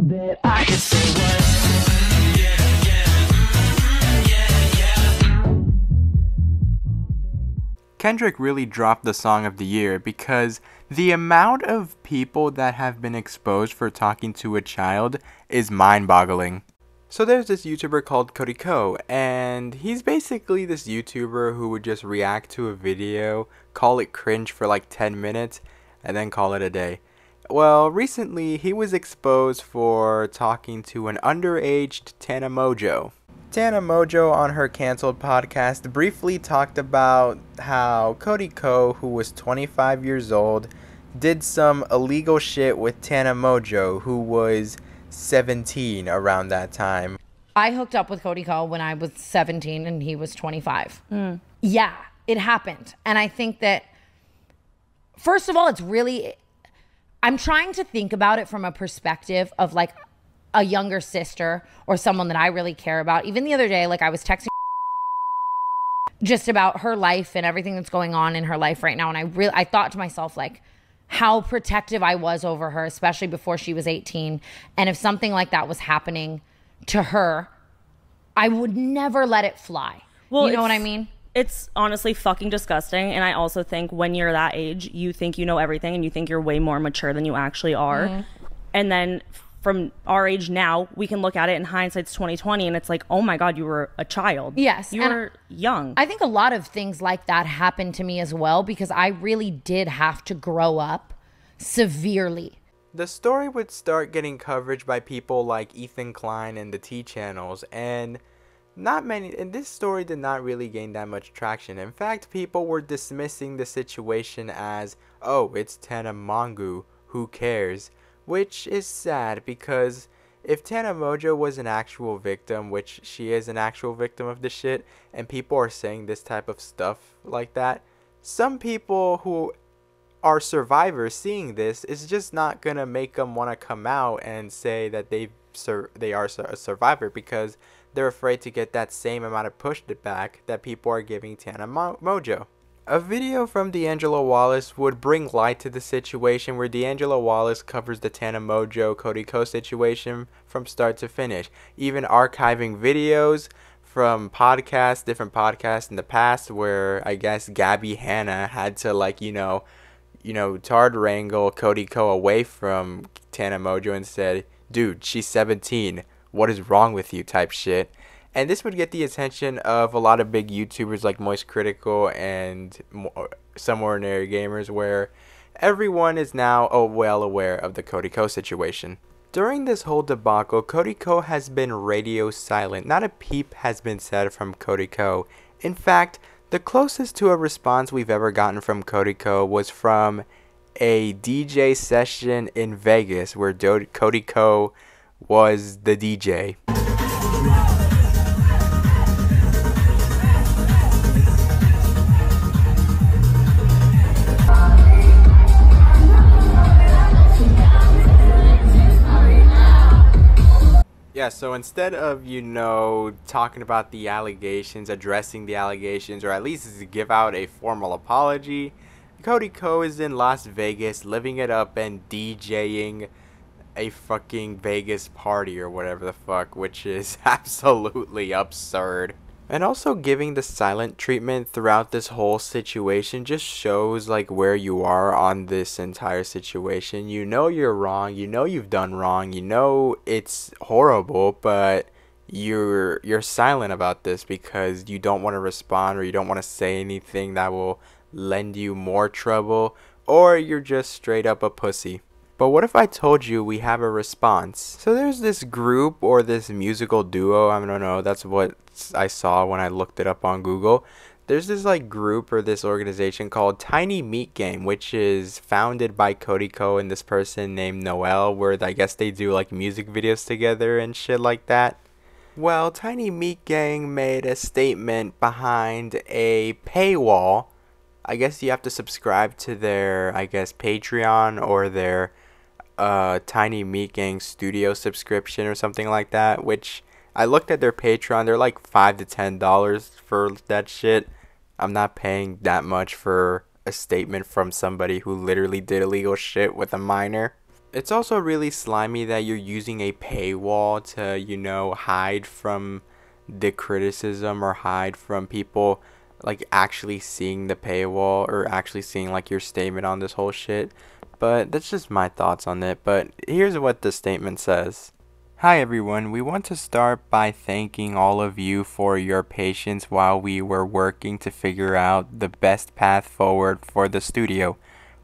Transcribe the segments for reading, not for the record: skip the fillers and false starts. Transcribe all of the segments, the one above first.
that I can say what. Kendrick really dropped the song of the year because the amount of people that have been exposed for talking to a child is mind-boggling. So there's this YouTuber called Cody Ko, and he's basically this YouTuber who would just react to a video, call it cringe for like 10 minutes, and then call it a day. Well, recently he was exposed for talking to an underage Tana Mongeau. Tana Mongeau on her canceled podcast briefly talked about how Cody Ko, who was 25 years old, did some illegal shit with Tana Mongeau, who was 17 around that time. I hooked up with Cody Ko when I was 17 and he was 25. Yeah, it happened. And I think that, first of all, I'm trying to think about it from a perspective of like a younger sister or someone that I really care about. Even the other day, like I was texting just about her life and everything that's going on in her life right now. And I thought to myself, like, how protective I was over her, especially before she was 18. And if something like that was happening to her, I would never let it fly. Well, you know what I mean? It's honestly fucking disgusting. And I also think when you're that age, you think you know everything and you think you're way more mature than you actually are. And then from our age now, we can look at it in hindsight's 2020 and it's like, oh my God, you were a child. Yes. You were young. I think a lot of things like that happened to me as well because I really did have to grow up severely. The story would start getting coverage by people like Ethan Klein and the T channels, and this story did not really gain that much traction. In fact, people were dismissing the situation as, oh, it's Tana Mongeau, who cares? Which is sad because if Tana Mongeau was an actual victim, which she is an actual victim of this shit, and people are saying this type of stuff like that, some people who are survivors seeing this is just not gonna make them want to come out and say that they are a survivor because they're afraid to get that same amount of pushback that people are giving Tana Mongeau. A video from D'Angelo Wallace would bring light to the situation, where D'Angelo Wallace covers the Tana Mongeau Cody Ko situation from start to finish, even archiving videos from different podcasts in the past, where I guess Gabby Hanna had to tard wrangle Cody Ko away from Tana Mongeau and said, dude, she's 17, what is wrong with you, type shit. And this would get the attention of a lot of big YouTubers like Moist Critical and Some Ordinary Gamers, where everyone is now well aware of the Cody Ko situation. During this whole debacle, Cody Ko has been radio silent. Not a peep has been said from Cody Ko. In fact, the closest to a response we've ever gotten from Cody Ko was from a DJ session in Vegas where Cody Ko was the DJ. Yeah, so instead of, talking about the allegations, addressing the allegations, or at least to give out a formal apology, Cody Ko is in Las Vegas living it up and DJing a fucking Vegas party or whatever the fuck, which is absolutely absurd. And also giving the silent treatment throughout this whole situation just shows like where you are on this entire situation. You know you're wrong, you know you've done wrong, you know it's horrible, but you're silent about this because you don't want to respond, or you don't want to say anything that will lend you more trouble, or you're just straight up a pussy. But what if I told you we have a response? So there's this group or this musical duo, I don't know, that's what I saw when I looked it up on Google. There's this like group or this organization called Tiny Meek Gang, which is founded by Cody Ko and this person named Noel, where I guess they do like music videos together and shit like that. Well, Tiny Meek Gang made a statement behind a paywall. I guess you have to subscribe to their, Patreon or their Tiny Meek Gang Studio subscription or something like that, which I looked at their Patreon. They're like $5 to $10 for that shit. I'm not paying that much for a statement from somebody who literally did illegal shit with a minor. It's also really slimy that you're using a paywall to, hide from the criticism or hide from people like actually seeing the paywall or actually seeing like your statement on this whole shit. But that's just my thoughts on it. But here's what the statement says. Hi everyone, we want to start by thanking all of you for your patience while we were working to figure out the best path forward for the studio.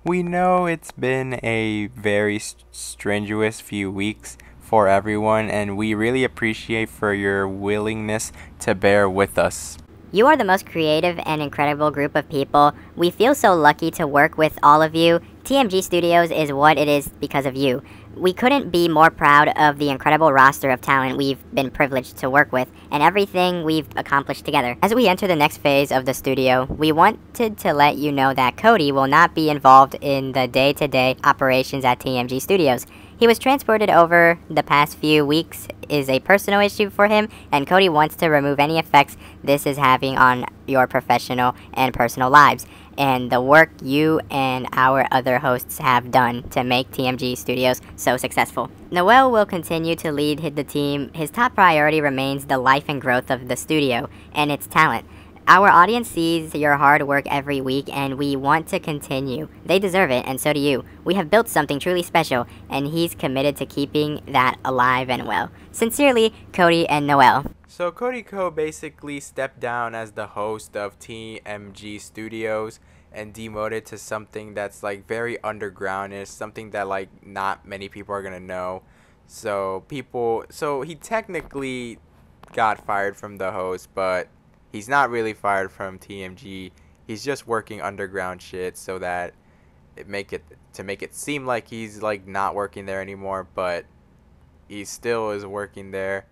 We know it's been a very strenuous few weeks for everyone, and we really appreciate for your willingness to bear with us. You are the most creative and incredible group of people. We feel so lucky to work with all of you. TMG Studios is what it is because of you. We couldn't be more proud of the incredible roster of talent we've been privileged to work with and everything we've accomplished together. As we enter the next phase of the studio, we wanted to let you know that Cody will not be involved in the day-to-day operations at TMG Studios. He was transported over the past few weeks is a personal issue for him, and Cody wants to remove any effects this is having on your professional and personal lives, and the work you and our other hosts have done to make TMG Studios so successful. Noel will continue to lead the team. His top priority remains the life and growth of the studio and its talent. Our audience sees your hard work every week, and we want to continue. They deserve it, and so do you. We have built something truly special, and he's committed to keeping that alive and well. Sincerely, Cody and Noel. So Cody Ko basically stepped down as the host of TMG Studios and demoted to something that's like very undergroundish, something that like not many people are gonna know. So he technically got fired from the host, but he's not really fired from TMG. He's just working underground shit so that make it seem like he's like not working there anymore, but he still is working there.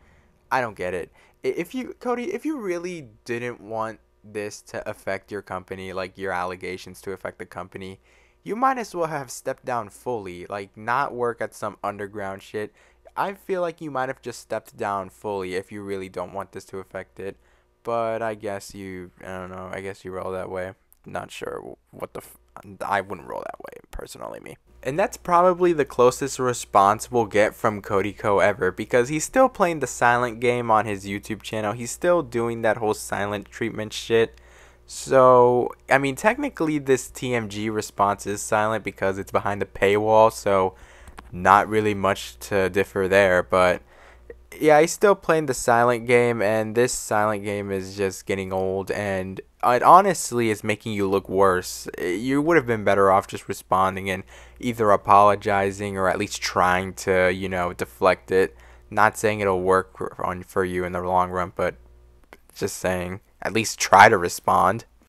I don't get it. If you really didn't want this to affect your company, like your allegations to affect the company, you might as well have stepped down fully, like not work at some underground shit. I feel like you might have just stepped down fully if you really don't want this to affect it. But I guess I don't know, I guess you roll that way. Not sure I wouldn't roll that way, personally, me. And that's probably the closest response we'll get from Cody Ko ever, because he's still playing the silent game on his YouTube channel. He's still doing that whole silent treatment shit. So, I mean, technically this TMG response is silent because it's behind the paywall, so not really much to differ there, but yeah, he's still playing the silent game, and this silent game is just getting old, and it honestly is making you look worse. You would have been better off just responding and either apologizing or at least trying to, deflect it. Not saying it'll work for you in the long run, but just saying at least try to respond.